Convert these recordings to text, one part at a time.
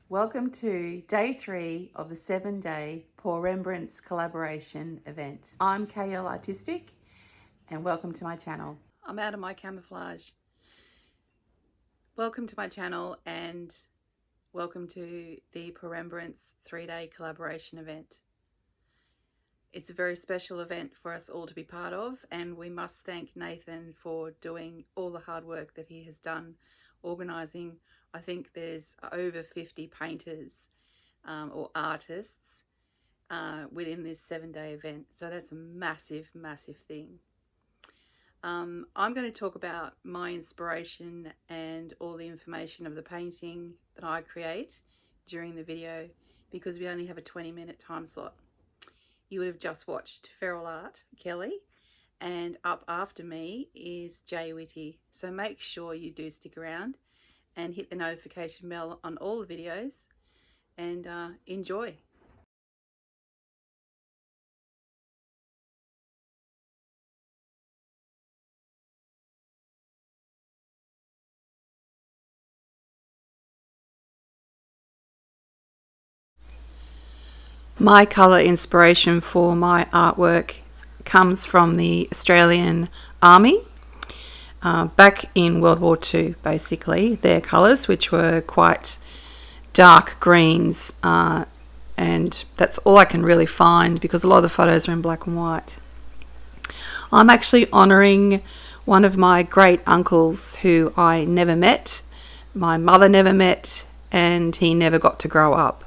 Welcome to day 3 of the 7-day Pouremberance Collaboration event. I'm KLArtistic and welcome to my channel. I'm out of my camouflage. Welcome to my channel and welcome to the Pouremberance 3-day collaboration event. It's a very special event for us all to be part of, and we must thank Nathan for doing all the hard work that he has done organising. I think there's over 50 painters or artists within this 7-day event, so that's a massive thing. I'm going to talk about my inspiration and all the information of the painting that I create during the video, because we only have a 20-minute time slot. You would have just watched Feral Art, Kelly, and up after me is Jay Whitty. So make sure you do stick around and hit the notification bell on all the videos and enjoy. My colour inspiration for my artwork comes from the Australian Army. Back in World War II, basically, their colours, which were quite dark greens, and that's all I can really find because a lot of the photos are in black and white. I'm actually honouring one of my great uncles who I never met, my mother never met, and he never got to grow up.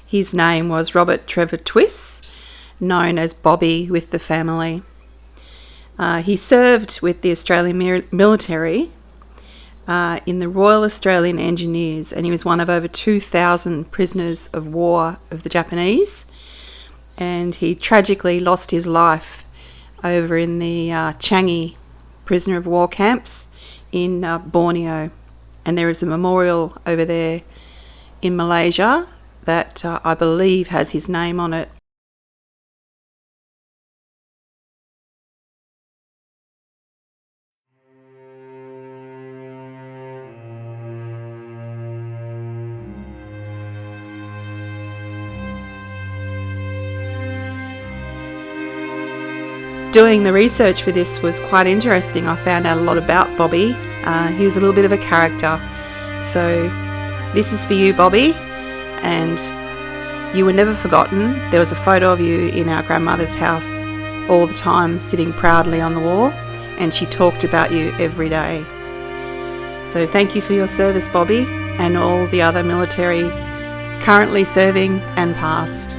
His name was Robert Trevor Twiss, known as Bobby with the family. He served with the Australian military in the Royal Australian Engineers, and he was one of over 2,000 prisoners of war of the Japanese, and he tragically lost his life over in the Changi prisoner of war camps in Borneo, and there is a memorial over there in Malaysia that I believe has his name on it. Doing the research for this was quite interesting. I found out a lot about Bobby. He was a little bit of a character. So this is for you, Bobby. And you were never forgotten. There was a photo of you in our grandmother's house all the time, sitting proudly on the wall, and she talked about you every day. So thank you for your service, Bobby, and all the other military currently serving and past.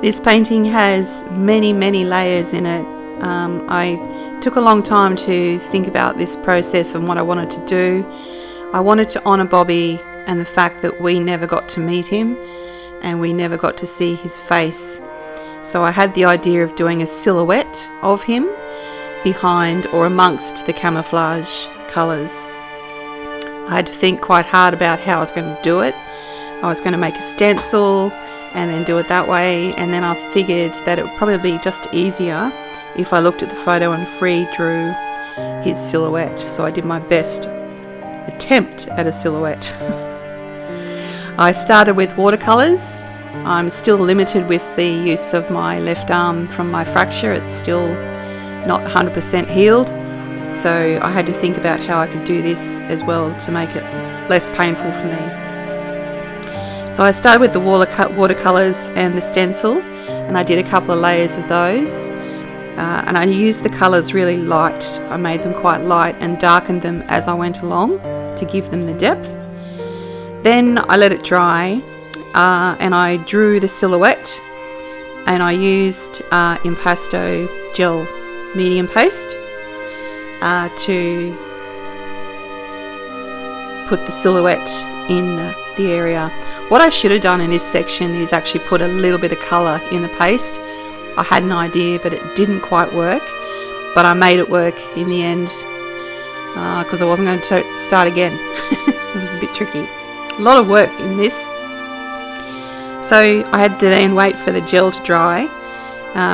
This painting has many layers in it. I took a long time to think about this process and what I wanted to do. I wanted to honour Bobby and the fact that we never got to meet him and we never got to see his face. So I had the idea of doing a silhouette of him behind or amongst the camouflage colours. I had to think quite hard about how I was going to do it. I was going to make a stencil and then do it that way, and then I figured that it would probably be just easier if I looked at the photo and free drew his silhouette. So I did my best attempt at a silhouette. I started with watercolours. I'm still limited with the use of my left arm from my fracture. It's still not 100% healed, so I had to think about how I could do this as well to make it less painful for me. So I started with the watercolours and the stencil, and I did a couple of layers of those, and I used the colours really light. I made them quite light and darkened them as I went along to give them the depth. Then I let it dry, and I drew the silhouette, and I used Impasto gel medium paste to put the silhouette in the area. What I should have done in this section is actually put a little bit of colour in the paste. I had an idea, but it didn't quite work, but I made it work in the end because I wasn't going to start again. It was a bit tricky. A lot of work in this. So I had to then wait for the gel to dry,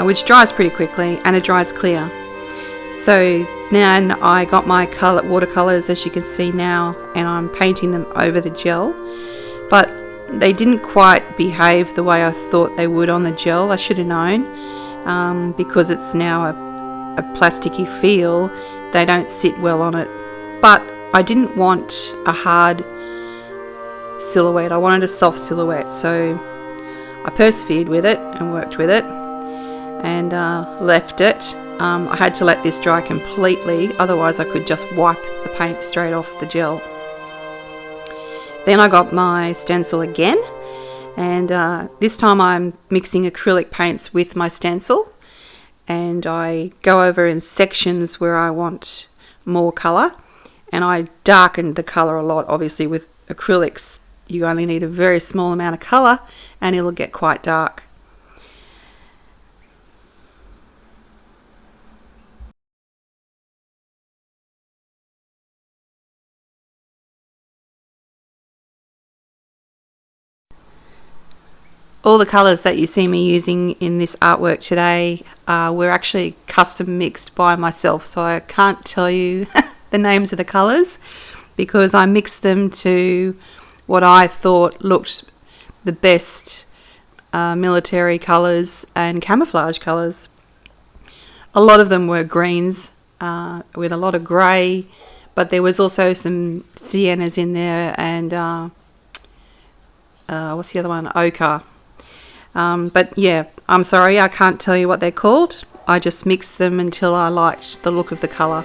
which dries pretty quickly, and it dries clear. So then I got my watercolours, as you can see now, and I'm painting them over the gel, but they didn't quite behave the way I thought they would on the gel. I should have known, because it's now a plasticky feel, they don't sit well on it. But I didn't want a hard silhouette, I wanted a soft silhouette, so I persevered with it and worked with it and left it. I had to let this dry completely, otherwise I could just wipe the paint straight off the gel. Then I got my stencil again, and this time I'm mixing acrylic paints with my stencil, and I go over in sections where I want more colour, and I darkened the colour a lot. Obviously with acrylics you only need a very small amount of colour and it'll get quite dark. All the colours that you see me using in this artwork today were actually custom mixed by myself, so I can't tell you the names of the colours because I mixed them to what I thought looked the best military colours and camouflage colours. A lot of them were greens with a lot of grey, but there was also some siennas in there and what's the other one? Ochre. But yeah, I'm sorry, I can't tell you what they're called. I just mixed them until I liked the look of the colour.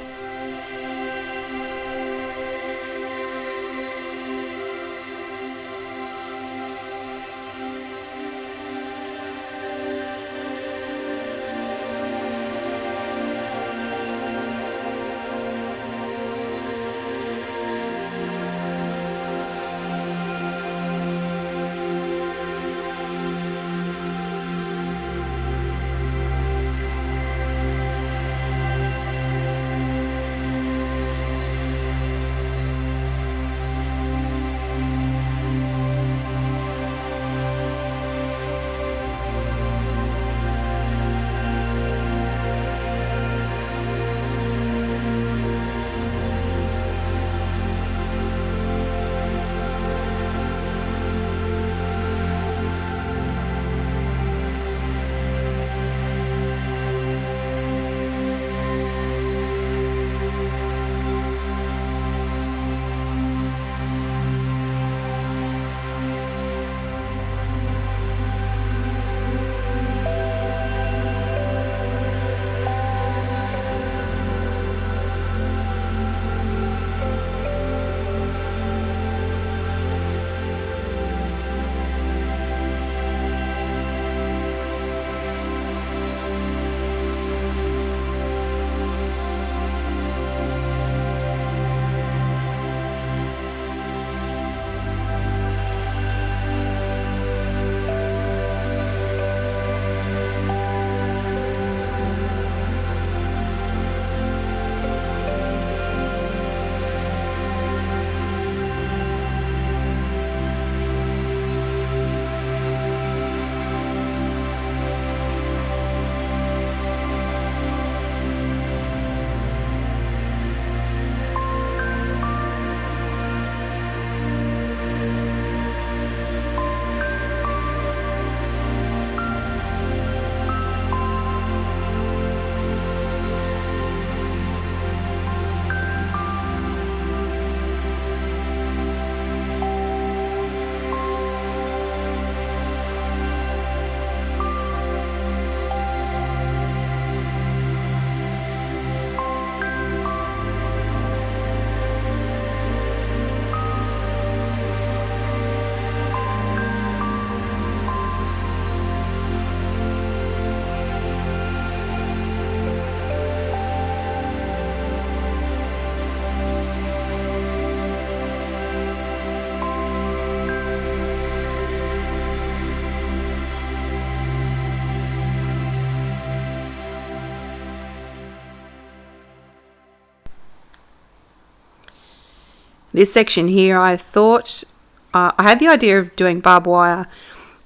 This section here, I thought, I had the idea of doing barbed wire,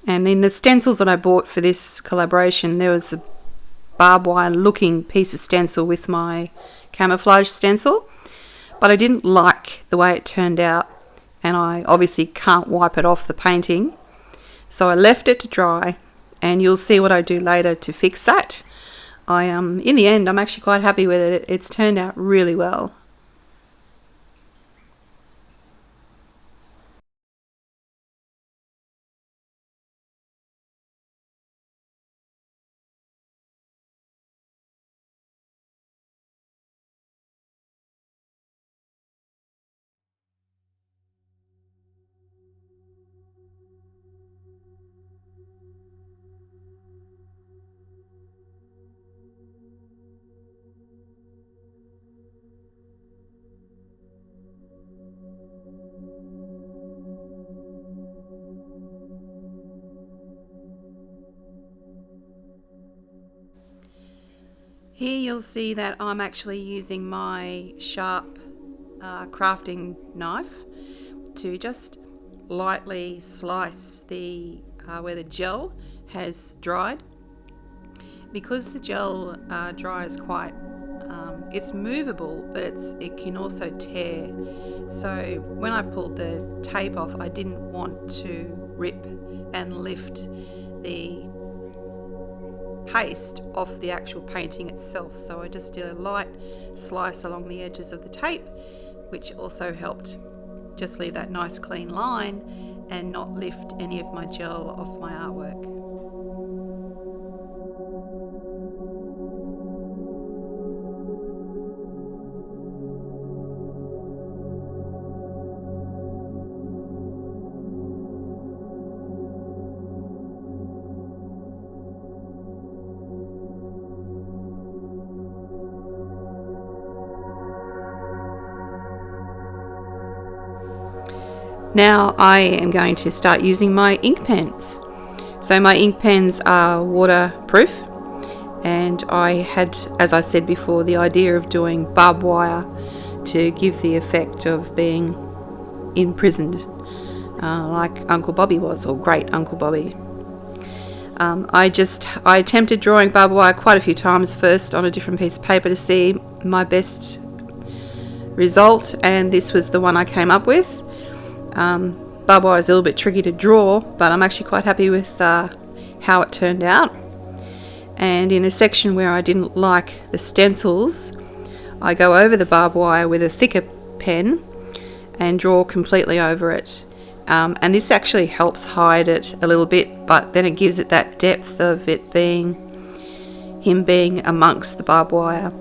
and in the stencils that I bought for this collaboration, there was a barbed wire looking piece of stencil with my camouflage stencil, but I didn't like the way it turned out, and I obviously can't wipe it off the painting, so I left it to dry, and you'll see what I do later to fix that. In the end, I'm actually quite happy with it. It's turned out really well. Here you'll see that I'm actually using my sharp crafting knife to just lightly slice the where the gel has dried. Because the gel dries quite, it's movable, but it can also tear. So when I pulled the tape off, I didn't want to rip and lift the paste off the actual painting itself, so I just did a light slice along the edges of the tape, which also helped just leave that nice clean line and not lift any of my gel off my artwork. Now I am going to start using my ink pens. So my ink pens are waterproof, and I had, as I said before, the idea of doing barbed wire to give the effect of being imprisoned, like Uncle Bobby was, or Great Uncle Bobby. I attempted drawing barbed wire quite a few times, first on a different piece of paper to see my best result, and this was the one I came up with. Barbed wire is a little bit tricky to draw, but I'm actually quite happy with how it turned out. And in the section where I didn't like the stencils, I go over the barbed wire with a thicker pen and draw completely over it. And this actually helps hide it a little bit, but then it gives it that depth of it being him being amongst the barbed wire.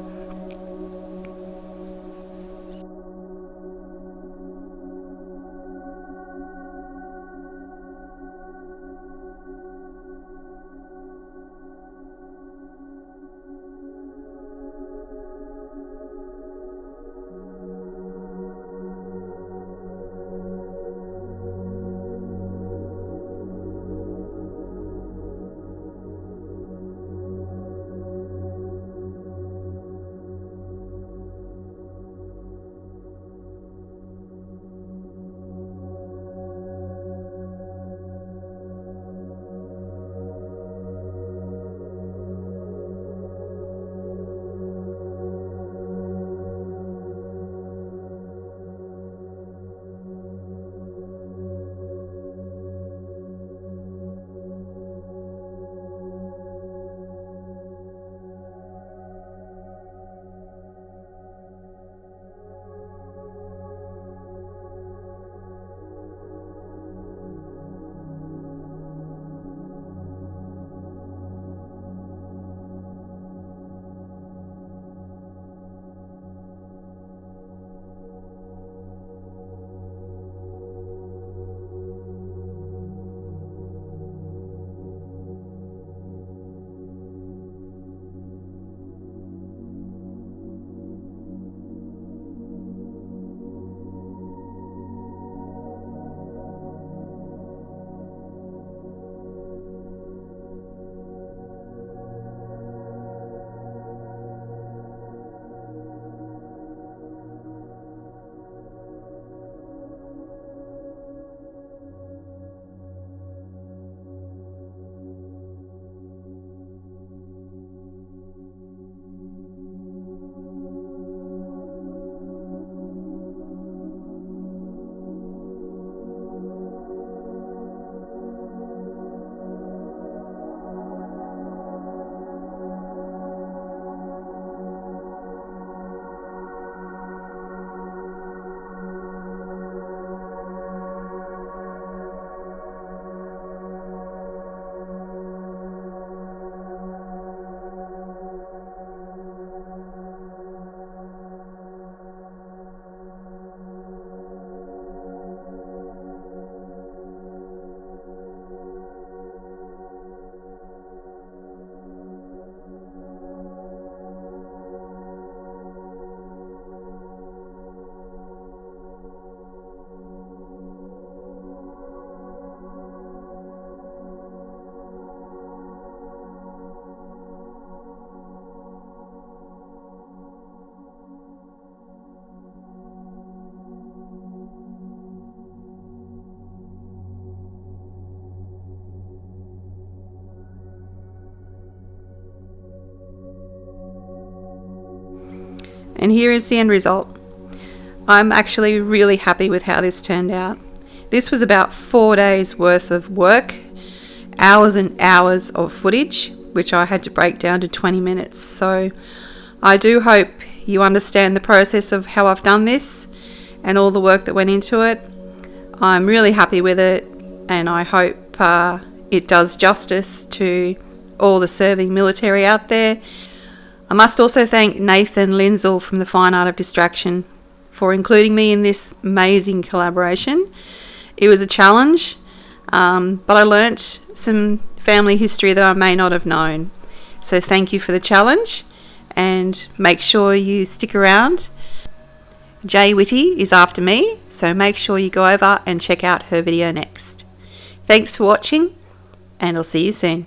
And here is the end result. I'm actually really happy with how this turned out. This was about 4 days worth of work, hours and hours of footage, which I had to break down to 20 minutes. So I do hope you understand the process of how I've done this and all the work that went into it. I'm really happy with it, and I hope it does justice to all the serving military out there. I must also thank Nathan Linzel from the Fine Art of Distraction for including me in this amazing collaboration. It was a challenge, but I learnt some family history that I may not have known. So thank you for the challenge, and make sure you stick around. Jay Whitty is after me, so make sure you go over and check out her video next. Thanks for watching, and I'll see you soon.